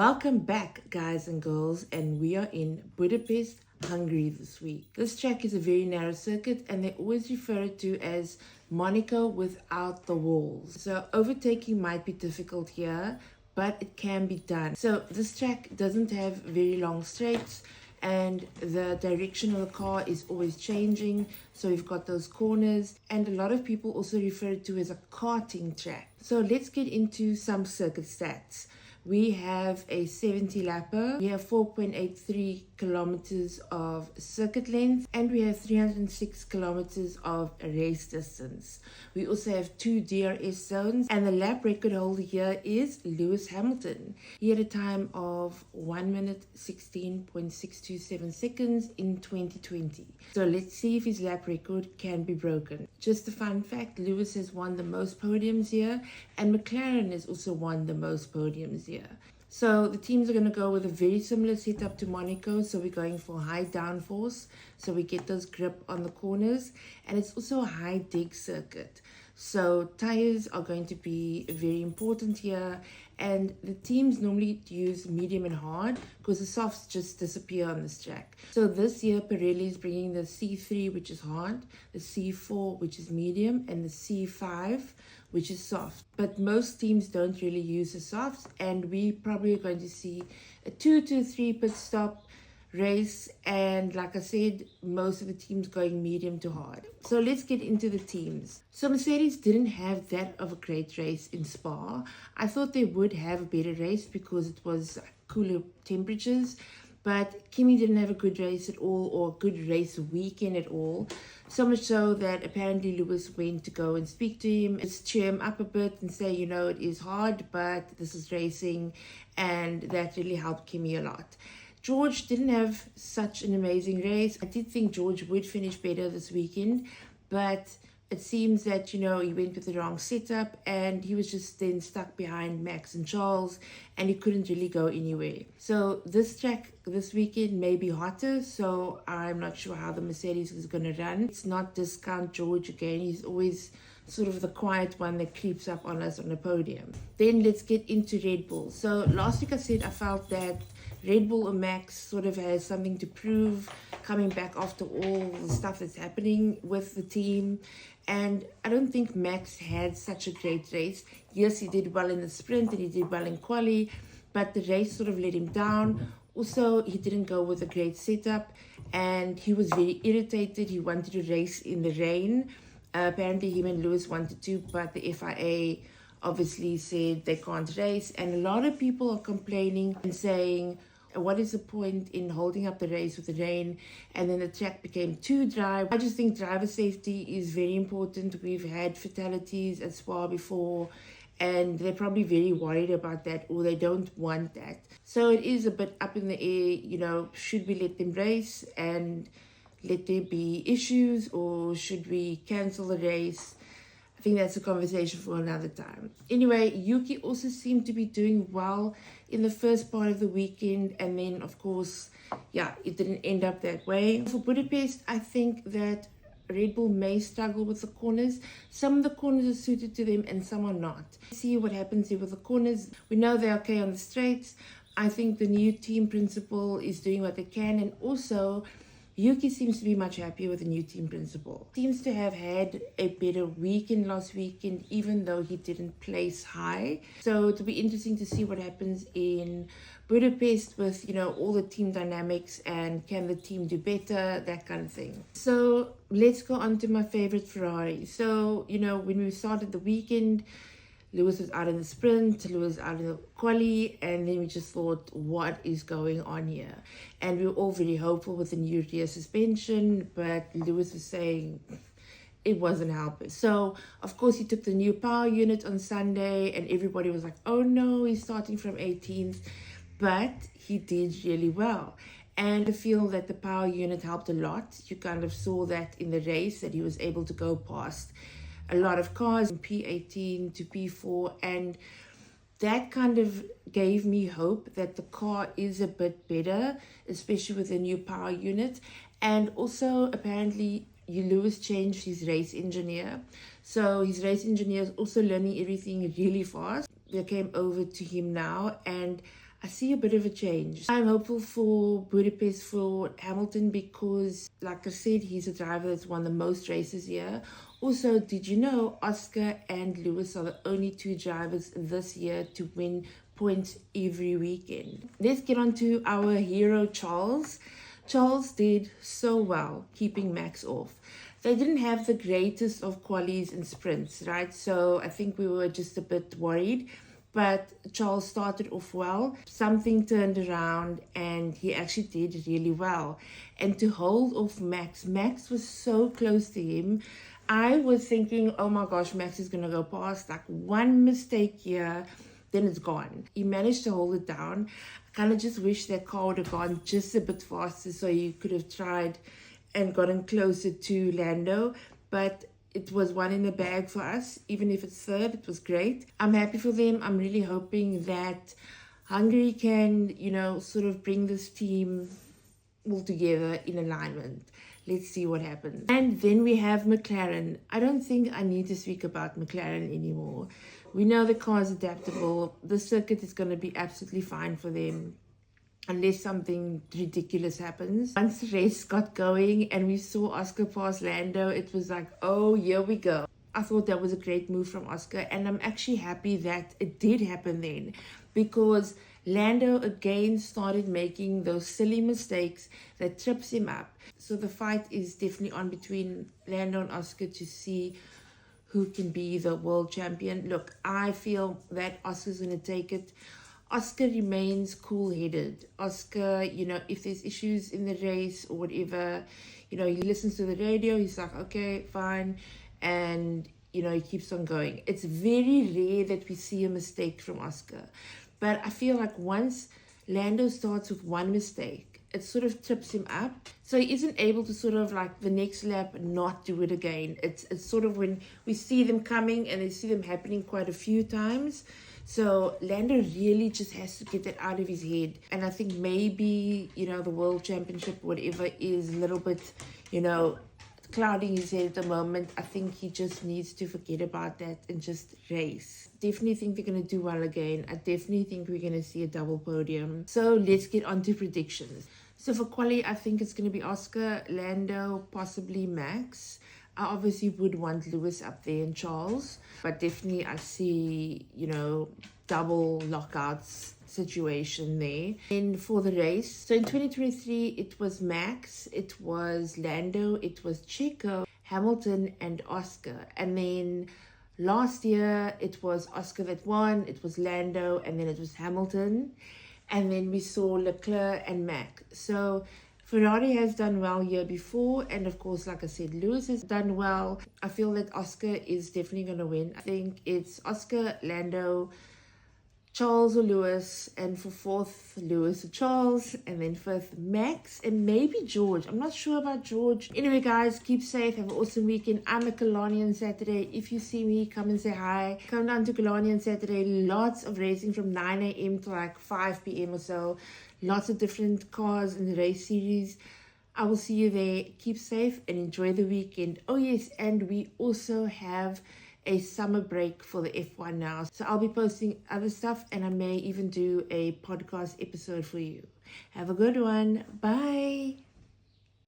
Welcome back, guys and girls, and we are in Budapest, Hungary this week. This track is a very narrow circuit and they always refer it to as Monaco without the walls. So overtaking might be difficult here, but it can be done. So this track doesn't have very long straights and the direction of the car is always changing. So we've got those corners, and a lot of people also refer to it as a karting track. So let's get into some circuit stats. We have a 70 lapper, we have 4.83 kilometers of circuit length, and we have 306 kilometers of race distance. We also have 2 DRS zones, and the lap record holder here is Lewis Hamilton. He had a time of 1 minute 16.627 seconds in 2020. So let's see if his lap record can be broken. Just a fun fact, Lewis has won the most podiums here, and McLaren has also won the most podiums here. So the teams are going to go with a very similar setup to Monaco. So we're going for high downforce, so we get those grip on the corners, and it's also a high dig circuit. So tires are going to be very important here, and the teams normally use medium and hard because the softs just disappear on this track. So this year Pirelli is bringing the C3, which is hard, the C4, which is medium, and the C5, which is soft. But most teams don't really use the softs, and we probably are going to see a 2 to 3 pit stop race, and like I said, most of the teams going medium to hard. So let's get into the teams. So Mercedes didn't have that of a great race in Spa. I thought they would have a better race because it was cooler temperatures, but Kimi didn't have a good race at all, or a good race weekend at all. So much so that apparently Lewis went to go and speak to him, just cheer him up a bit and say, you know, it is hard, but this is racing, and that really helped Kimi a lot. George didn't have such an amazing race. I did think George would finish better this weekend, but it seems that, you know, he went with the wrong setup and he was just then stuck behind Max and Charles, and he couldn't really go anywhere. So this track this weekend may be hotter, so I'm not sure how the Mercedes is going to run. Let's not discount George again. He's always sort of the quiet one that creeps up on us on the podium. Then let's get into Red Bull. So last week I said I felt that Red Bull or Max sort of has something to prove, coming back after all the stuff that's happening with the team. And I don't think Max had such a great race. Yes, he did well in the sprint and he did well in quali, but the race sort of let him down. Also, he didn't go with a great setup and he was very irritated. He wanted to race in the rain. Apparently him and Lewis wanted to, but the FIA obviously said they can't race. And a lot of people are complaining and saying, what is the point in holding up the race with the rain? And then the track became too dry. I just think driver safety is very important. We've had fatalities at Spa before, and they're probably very worried about that, or they don't want that. So it is a bit up in the air, you know, should we let them race and let there be issues, or should we cancel the race? I think that's a conversation for another time. Anyway, Yuki also seemed to be doing well in the first part of the weekend, and then of course, yeah, it didn't end up that way. For Budapest, I think that Red Bull may struggle with the corners. Some of the corners are suited to them and some are not. See what happens here with the corners. We know they're okay on the straights. I think the new team principal is doing what they can, and also Yuki seems to be much happier with the new team principal. Seems to have had a better weekend last weekend, even though he didn't place high. So it'll be interesting to see what happens in Budapest with, you know, all the team dynamics, and can the team do better, that kind of thing. So let's go on to my favorite Ferrari. So, you know, when we started the weekend, Lewis was out in the sprint, Lewis was out in the quali, and then we just thought, what is going on here? And we were all very hopeful with the new rear suspension, but Lewis was saying it wasn't helping. So, of course, he took the new power unit on Sunday, and everybody was like, oh no, he's starting from 18th. But he did really well. And I feel that the power unit helped a lot. You kind of saw that in the race, that he was able to go past a lot of cars from P18 to P4, and that kind of gave me hope that the car is a bit better, especially with the new power unit. And also apparently Lewis changed his race engineer, so his race engineer is also learning everything really fast. They came over to him now, and I see a bit of a change. I'm hopeful for Budapest for Hamilton because, like I said, he's a driver that's won the most races here. Also, did you know Oscar and Lewis are the only two drivers this year to win points every weekend? Let's get on to our hero, Charles. Charles did so well keeping Max off. They didn't have the greatest of qualies and sprints, right? So I think we were just a bit worried. But Charles started off well. Something turned around and he actually did really well. And to hold off Max, Max was so close to him. I was thinking, oh my gosh, Max is going to go past. Like one mistake here, then it's gone. He managed to hold it down. I kind of just wish that car would have gone just a bit faster so you could have tried and gotten closer to Lando. But it was one in the bag for us. Even if it's third, it was great. I'm happy for them. I'm really hoping that Hungary can, sort of bring this team all together in alignment. Let's see what happens. And then we have McLaren. I don't think I need to speak about McLaren anymore. We know the car is adaptable. The circuit is going to be absolutely fine for them, unless something ridiculous happens. Once the race got going and we saw Oscar pass Lando, it was like, oh, here we go. I thought that was a great move from Oscar, and I'm actually happy that it did happen then, because Lando again started making those silly mistakes that trips him up. So the fight is definitely on between Lando and Oscar to see who can be the world champion. Look, I feel that Oscar's going to take it. Oscar remains cool-headed. Oscar, if there's issues in the race or whatever, he listens to the radio. He's like, okay, fine. And, he keeps on going. It's very rare that we see a mistake from Oscar. But I feel like once Lando starts with one mistake, it sort of trips him up. So he isn't able to sort of like the next lap not do it again. It's sort of when we see them coming and we see them happening quite a few times. So Lando really just has to get that out of his head. And I think maybe, the world championship, whatever, is a little bit, clouding his head at the moment. I think he just needs to forget about that and just race. Definitely think they're going to do well again. I definitely think we're going to see a double podium. So let's get on to predictions. So for quali, I think it's going to be Oscar, Lando, possibly Max. I obviously would want Lewis up there and Charles, but definitely I see, double lockouts situation there. And for the race, so in 2023, it was Max, it was Lando, it was Checo, Hamilton, and Oscar. And then last year, it was Oscar that won, it was Lando, and then it was Hamilton. And then we saw Leclerc and Max. So Ferrari has done well here before, and of course, like I said, Lewis has done well. I feel that Oscar is definitely going to win. I think it's Oscar, Lando, Charles or Lewis, and for fourth, Lewis or Charles, and then fifth, Max, and maybe George. I'm not sure about George. Anyway, guys, keep safe. Have an awesome weekend. I'm at Killarney on Saturday. If you see me, come and say hi. Come down to Killarney on Saturday. Lots of racing from 9 a.m. to like 5 p.m. or so. Lots of different cars in the race series. I will see you there. Keep safe and enjoy the weekend. Oh yes, and we also have a summer break for the F1 now. So I'll be posting other stuff, and I may even do a podcast episode for you. Have a good one. Bye.